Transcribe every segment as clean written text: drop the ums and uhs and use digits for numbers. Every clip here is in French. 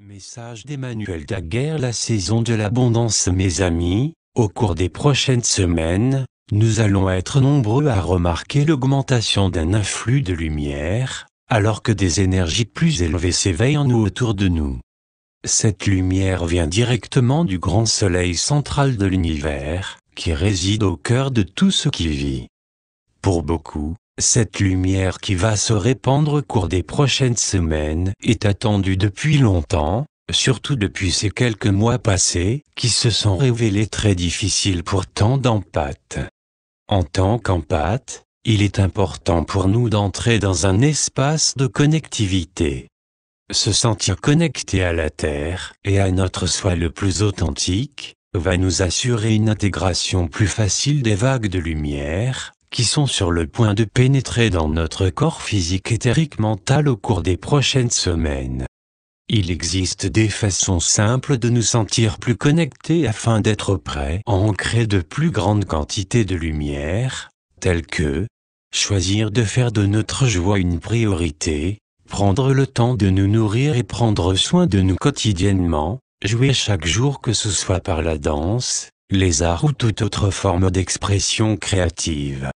Message d'Emmanuel Daguerre. La saison de l'abondance. Mes amis, au cours des prochaines semaines, nous allons être nombreux à remarquer l'augmentation d'un afflux de lumière, alors que des énergies plus élevées s'éveillent en nous autour de nous. Cette lumière vient directement du grand soleil central de l'univers, qui réside au cœur de tout ce qui vit. Pour beaucoup, cette lumière qui va se répandre au cours des prochaines semaines est attendue depuis longtemps, surtout depuis ces quelques mois passés, qui se sont révélés très difficiles pour tant d'empathes. En tant qu'empathes, il est important pour nous d'entrer dans un espace de connectivité. Se sentir connecté à la Terre et à notre soi le plus authentique, va nous assurer une intégration plus facile des vagues de lumière, qui sont sur le point de pénétrer dans notre corps physique éthérique mental au cours des prochaines semaines. Il existe des façons simples de nous sentir plus connectés afin d'être prêts à ancrer de plus grandes quantités de lumière, telles que choisir de faire de notre joie une priorité, prendre le temps de nous nourrir et prendre soin de nous quotidiennement, jouer chaque jour que ce soit par la danse, les arts ou toute autre forme d'expression créative.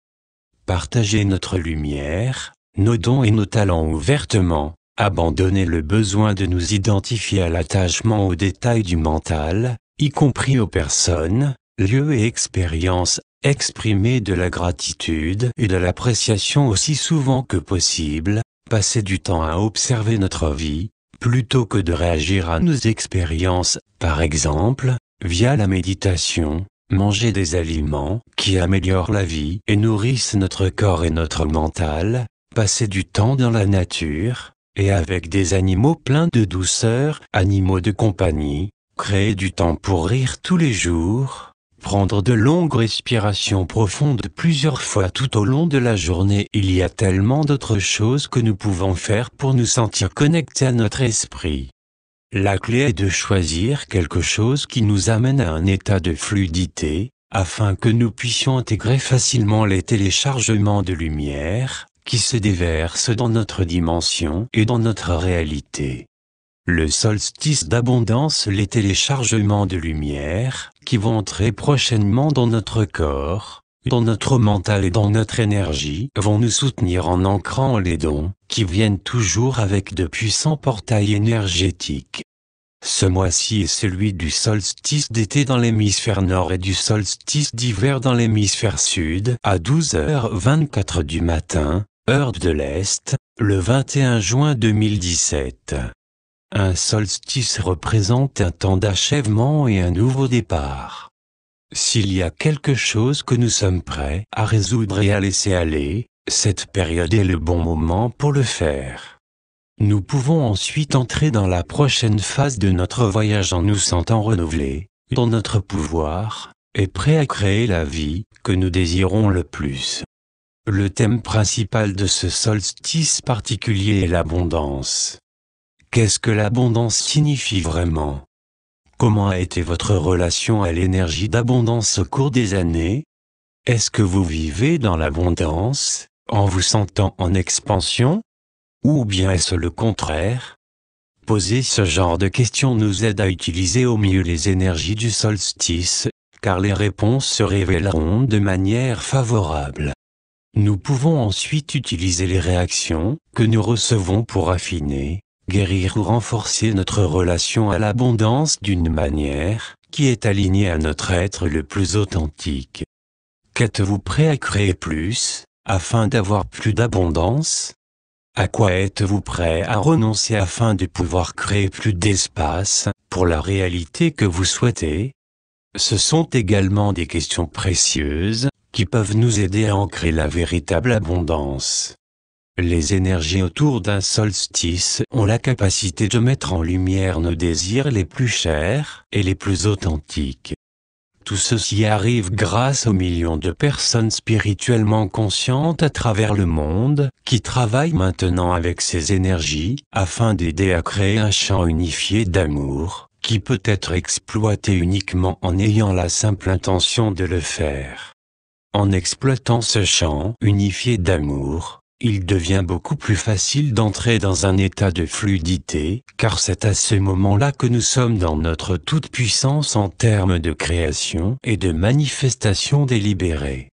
Partager notre lumière, nos dons et nos talents ouvertement, abandonner le besoin de nous identifier à l'attachement aux détails du mental, y compris aux personnes, lieux et expériences, exprimer de la gratitude et de l'appréciation aussi souvent que possible, passer du temps à observer notre vie, plutôt que de réagir à nos expériences, par exemple, via la méditation. Manger des aliments qui améliorent la vie et nourrissent notre corps et notre mental, passer du temps dans la nature, et avec des animaux pleins de douceur, animaux de compagnie, créer du temps pour rire tous les jours, prendre de longues respirations profondes plusieurs fois tout au long de la journée. Il y a tellement d'autres choses que nous pouvons faire pour nous sentir connectés à notre esprit. La clé est de choisir quelque chose qui nous amène à un état de fluidité, afin que nous puissions intégrer facilement les téléchargements de lumière, qui se déversent dans notre dimension et dans notre réalité. Le solstice d'abondance. Les téléchargements de lumière, qui vont entrer prochainement dans notre corps, dans notre mental et dans notre énergie, vont nous soutenir en ancrant les dons, qui viennent toujours avec de puissants portails énergétiques. Ce mois-ci est celui du solstice d'été dans l'hémisphère nord et du solstice d'hiver dans l'hémisphère sud, à 12h24 du matin, heure de l'Est, le 21 juin 2017. Un solstice représente un temps d'achèvement et un nouveau départ. S'il y a quelque chose que nous sommes prêts à résoudre et à laisser aller, cette période est le bon moment pour le faire. Nous pouvons ensuite entrer dans la prochaine phase de notre voyage en nous sentant renouvelés, dans notre pouvoir, et prêts à créer la vie que nous désirons le plus. Le thème principal de ce solstice particulier est l'abondance. Qu'est-ce que l'abondance signifie vraiment ? Comment a été votre relation à l'énergie d'abondance au cours des années ? Est-ce que vous vivez dans l'abondance, en vous sentant en expansion ? Ou bien est-ce le contraire ? Poser ce genre de questions nous aide à utiliser au mieux les énergies du solstice, car les réponses se révéleront de manière favorable. Nous pouvons ensuite utiliser les réactions que nous recevons pour affiner, guérir ou renforcer notre relation à l'abondance d'une manière qui est alignée à notre être le plus authentique. Qu'êtes-vous prêt à créer plus, afin d'avoir plus d'abondance ? À quoi êtes-vous prêt à renoncer afin de pouvoir créer plus d'espace pour la réalité que vous souhaitez ? Ce sont également des questions précieuses qui peuvent nous aider à ancrer la véritable abondance. Les énergies autour d'un solstice ont la capacité de mettre en lumière nos désirs les plus chers et les plus authentiques. Tout ceci arrive grâce aux millions de personnes spirituellement conscientes à travers le monde, qui travaillent maintenant avec ces énergies, afin d'aider à créer un champ unifié d'amour, qui peut être exploité uniquement en ayant la simple intention de le faire. En exploitant ce champ unifié d'amour, il devient beaucoup plus facile d'entrer dans un état de fluidité, car c'est à ce moment-là que nous sommes dans notre toute-puissance en termes de création et de manifestation délibérée.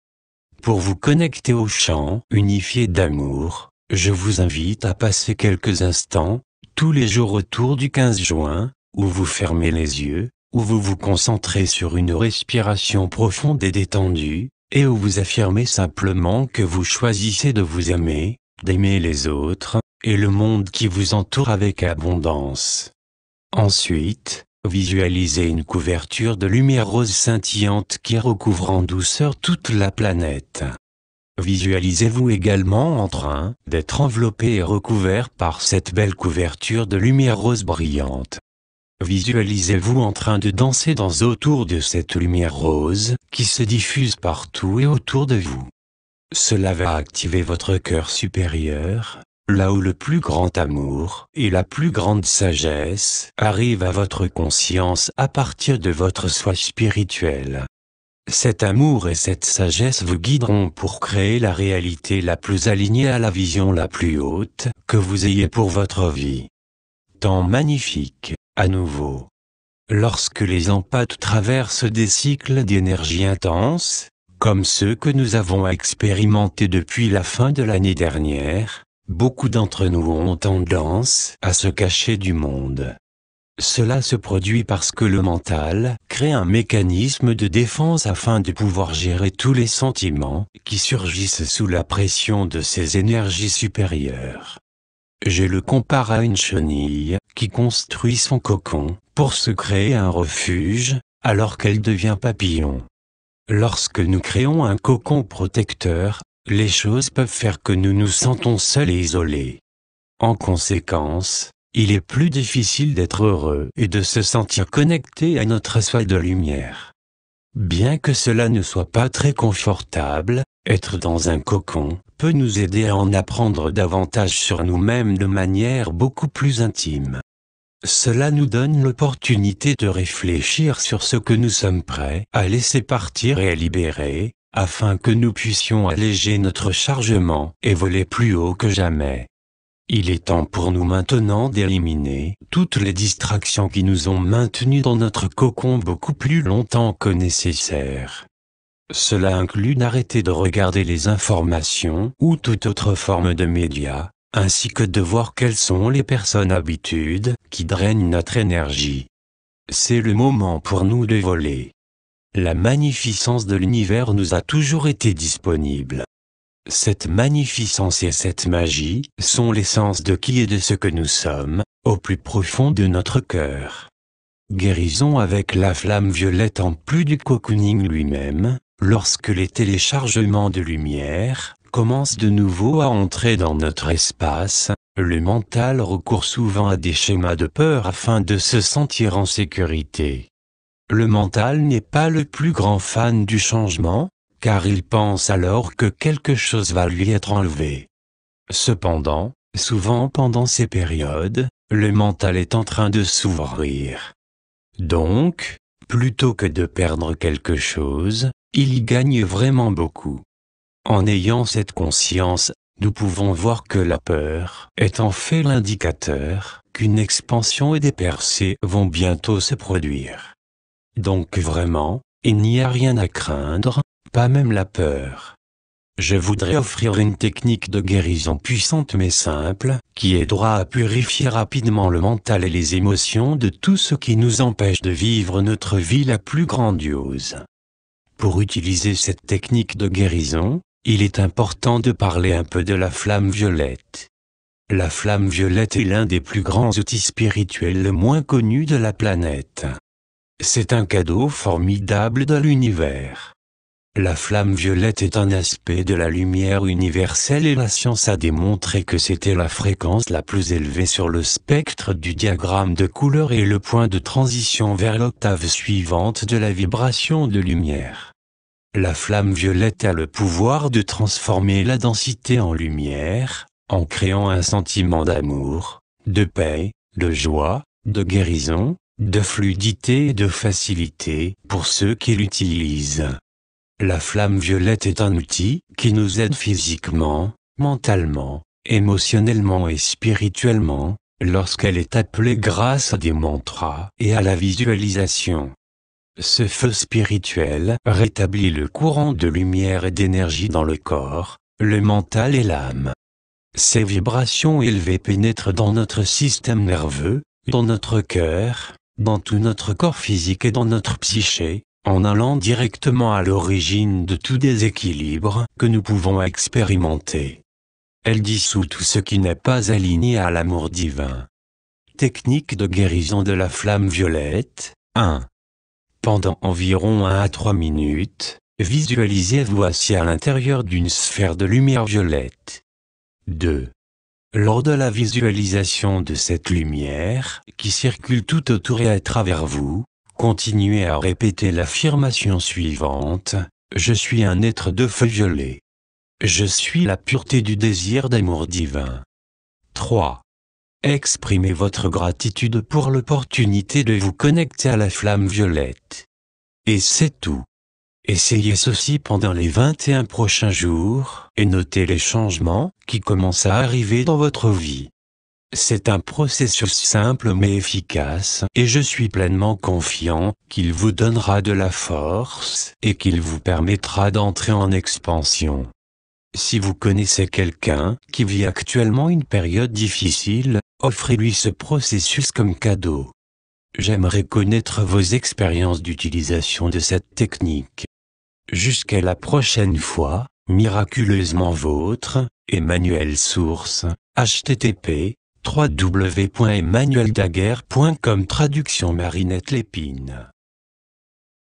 Pour vous connecter au champ unifié d'amour, je vous invite à passer quelques instants, tous les jours autour du 15 juin, où vous fermez les yeux, où vous vous concentrez sur une respiration profonde et détendue, et où vous affirmez simplement que vous choisissez de vous aimer, d'aimer les autres, et le monde qui vous entoure avec abondance. Ensuite, visualisez une couverture de lumière rose scintillante qui recouvre en douceur toute la planète. Visualisez-vous également en train d'être enveloppé et recouvert par cette belle couverture de lumière rose brillante. Visualisez-vous en train de danser autour de cette lumière rose qui se diffuse partout et autour de vous. Cela va activer votre cœur supérieur, là où le plus grand amour et la plus grande sagesse arrivent à votre conscience à partir de votre soi spirituel. Cet amour et cette sagesse vous guideront pour créer la réalité la plus alignée à la vision la plus haute que vous ayez pour votre vie. Temps magnifique, à nouveau. Lorsque les empathes traversent des cycles d'énergie intense, comme ceux que nous avons expérimentés depuis la fin de l'année dernière, beaucoup d'entre nous ont tendance à se cacher du monde. Cela se produit parce que le mental crée un mécanisme de défense afin de pouvoir gérer tous les sentiments qui surgissent sous la pression de ces énergies supérieures. Je le compare à une chenille qui construit son cocon pour se créer un refuge, alors qu'elle devient papillon. Lorsque nous créons un cocon protecteur, les choses peuvent faire que nous nous sentons seuls et isolés. En conséquence, il est plus difficile d'être heureux et de se sentir connecté à notre soi de lumière. Bien que cela ne soit pas très confortable, être dans un cocon peut nous aider à en apprendre davantage sur nous-mêmes de manière beaucoup plus intime. Cela nous donne l'opportunité de réfléchir sur ce que nous sommes prêts à laisser partir et à libérer, afin que nous puissions alléger notre chargement et voler plus haut que jamais. Il est temps pour nous maintenant d'éliminer toutes les distractions qui nous ont maintenus dans notre cocon beaucoup plus longtemps que nécessaire. Cela inclut d'arrêter de regarder les informations ou toute autre forme de médias, ainsi que de voir quelles sont les personnes habitudes qui drainent notre énergie. C'est le moment pour nous de voler. La magnificence de l'univers nous a toujours été disponible. Cette magnificence et cette magie sont l'essence de qui et de ce que nous sommes, au plus profond de notre cœur. Guérison avec la flamme violette en plus du cocooning lui-même, lorsque les téléchargements de lumière commencent de nouveau à entrer dans notre espace, le mental recourt souvent à des schémas de peur afin de se sentir en sécurité. Le mental n'est pas le plus grand fan du changement, car il pense alors que quelque chose va lui être enlevé. Cependant, souvent pendant ces périodes, le mental est en train de s'ouvrir. Donc, plutôt que de perdre quelque chose, il y gagne vraiment beaucoup. En ayant cette conscience, nous pouvons voir que la peur est en fait l'indicateur qu'une expansion et des percées vont bientôt se produire. Donc vraiment, il n'y a rien à craindre, pas même la peur. Je voudrais offrir une technique de guérison puissante mais simple, qui aidera à purifier rapidement le mental et les émotions de tout ce qui nous empêche de vivre notre vie la plus grandiose. Pour utiliser cette technique de guérison, il est important de parler un peu de la flamme violette. La flamme violette est l'un des plus grands outils spirituels le moins connus de la planète. C'est un cadeau formidable de l'univers. La flamme violette est un aspect de la lumière universelle et la science a démontré que c'était la fréquence la plus élevée sur le spectre du diagramme de couleur et le point de transition vers l'octave suivante de la vibration de lumière. La flamme violette a le pouvoir de transformer la densité en lumière, en créant un sentiment d'amour, de paix, de joie, de guérison, de fluidité et de facilité pour ceux qui l'utilisent. La flamme violette est un outil qui nous aide physiquement, mentalement, émotionnellement et spirituellement, lorsqu'elle est appelée grâce à des mantras et à la visualisation. Ce feu spirituel rétablit le courant de lumière et d'énergie dans le corps, le mental et l'âme. Ces vibrations élevées pénètrent dans notre système nerveux, dans notre cœur, dans tout notre corps physique et dans notre psyché, en allant directement à l'origine de tout déséquilibre que nous pouvons expérimenter. Elle dissout tout ce qui n'est pas aligné à l'amour divin. Technique de guérison de la flamme violette. 1. Pendant environ 1 à 3 minutes, visualisez-vous assis à l'intérieur d'une sphère de lumière violette. 2. Lors de la visualisation de cette lumière, qui circule tout autour et à travers vous, continuez à répéter l'affirmation suivante: je suis un être de feu violet. Je suis la pureté du désir d'amour divin. 3. Exprimez votre gratitude pour l'opportunité de vous connecter à la flamme violette. Et c'est tout. Essayez ceci pendant les 21 prochains jours, et notez les changements qui commencent à arriver dans votre vie. C'est un processus simple mais efficace, et je suis pleinement confiant qu'il vous donnera de la force, et qu'il vous permettra d'entrer en expansion. Si vous connaissez quelqu'un qui vit actuellement une période difficile, offrez-lui ce processus comme cadeau. J'aimerais connaître vos expériences d'utilisation de cette technique. Jusqu'à la prochaine fois, miraculeusement vôtre, Emmanuel Source, http://www.emmanueldaguerre.com. Traduction Marinette Lépine.